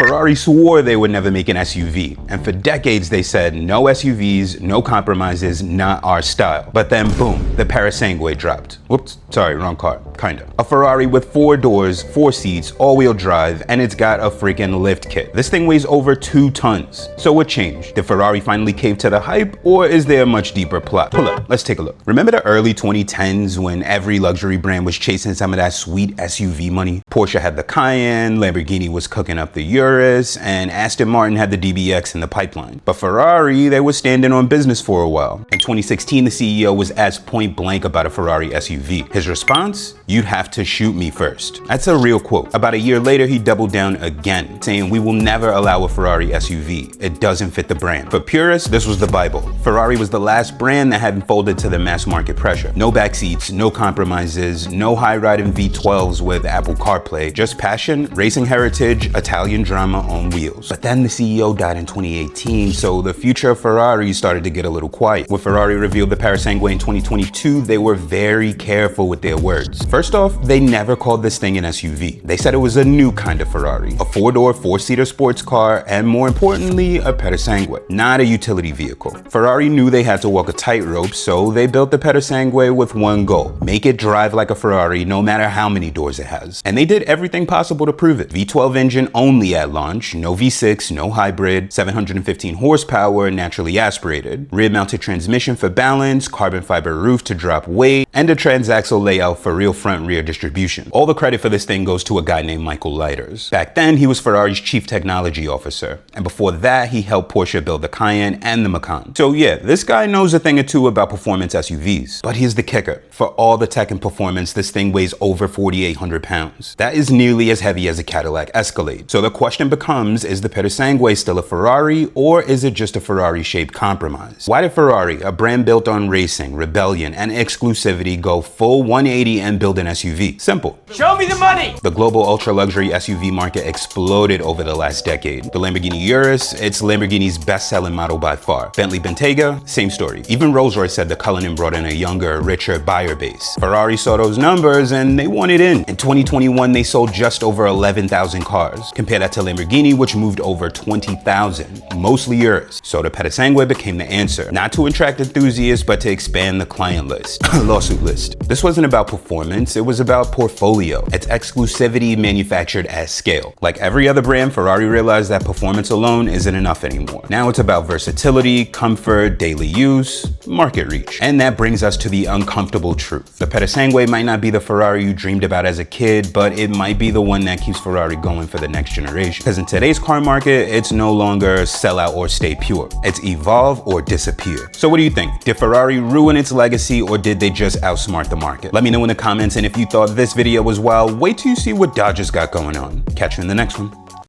Ferrari swore they would never make an SUV, and for decades they said no SUVs, no compromises, not our style. But then boom, the Purosangue dropped. Whoops, sorry, wrong car, kinda. A Ferrari with 4 doors, 4 seats, all-wheel drive, and it's got a freaking lift kit. This thing weighs over 2 tons. So what changed? Did Ferrari finally cave to the hype, or is there a much deeper plot? Pull up, let's take a look. Remember the early 2010s when every luxury brand was chasing some of that sweet SUV money? Porsche had the Cayenne, Lamborghini was cooking up the Urus, and Aston Martin had the DBX in the pipeline. But Ferrari, they were standing on business for a while. In 2016, the CEO was asked point blank about a Ferrari SUV. His response? You'd have to shoot me first. That's a real quote. About a year later, he doubled down again, saying we will never allow a Ferrari SUV. It doesn't fit the brand. For purists, this was the Bible. Ferrari was the last brand that hadn't folded to the mass market pressure. No backseats, no compromises, no high-riding V12s with Apple CarPlay, just passion, racing heritage, Italian drama on wheels. But then the CEO died in 2018, so the future of Ferrari started to get a little quiet. When Ferrari revealed the Purosangue in 2022, they were very careful with their words. First off, they never called this thing an SUV. They said it was a new kind of Ferrari, a 4-door, 4-seater sports car, and more importantly, a Purosangue, not a utility vehicle. Ferrari knew they had to walk a tightrope, so they built the Purosangue with one goal: make it drive like a Ferrari no matter how many doors it has. And they did everything possible to prove it. V12 engine only at launch, no V6, no hybrid, 715 horsepower, naturally aspirated, rear-mounted transmission for balance, carbon fiber roof to drop weight, and a transaxle layout for real front-rear distribution. All the credit for this thing goes to a guy named Michael Leiters. Back then, he was Ferrari's chief technology officer, and before that, he helped Porsche build the Cayenne and the Macan. So yeah, this guy knows a thing or two about performance SUVs. But here's the kicker. For all the tech and performance, this thing weighs over 4,800 pounds. That is nearly as heavy as a Cadillac Escalade. So the question becomes, is the Purosangue still a Ferrari, or is it just a Ferrari-shaped compromise? Why did Ferrari, a brand built on racing, rebellion, and exclusivity, go full 180 and build an SUV? Simple. Show me the money! The global ultra-luxury SUV market exploded over the last decade. The Lamborghini Urus, it's Lamborghini's best-selling model by far. Bentley Bentayga, same story. Even Rolls-Royce said the Cullinan brought in a younger, richer buyer base. Ferrari saw those numbers and they wanted in. In 2021, they sold just over 11,000 cars. Compare that to Lamborghini, which moved over 20,000, mostly Urus. So the Purosangue became the answer, not to attract enthusiasts, but to expand the client list, lawsuit list. This wasn't about performance, it was about portfolio. It's exclusivity manufactured at scale. Like every other brand, Ferrari realized that performance alone isn't enough anymore. Now it's about versatility, comfort, daily use, market reach. And that brings us to the uncomfortable truth. The Purosangue might not be the Ferrari you dreamed about as a kid, but it might be the one that keeps Ferrari going for the next generation. Because in today's car market, it's no longer sell out or stay pure. It's evolve or disappear. So what do you think? Did Ferrari ruin its legacy, or did they just outsmart the market? Let me know in the comments, and if you thought this video was wild, wait till you see what Dodge's got going on. Catch you in the next one.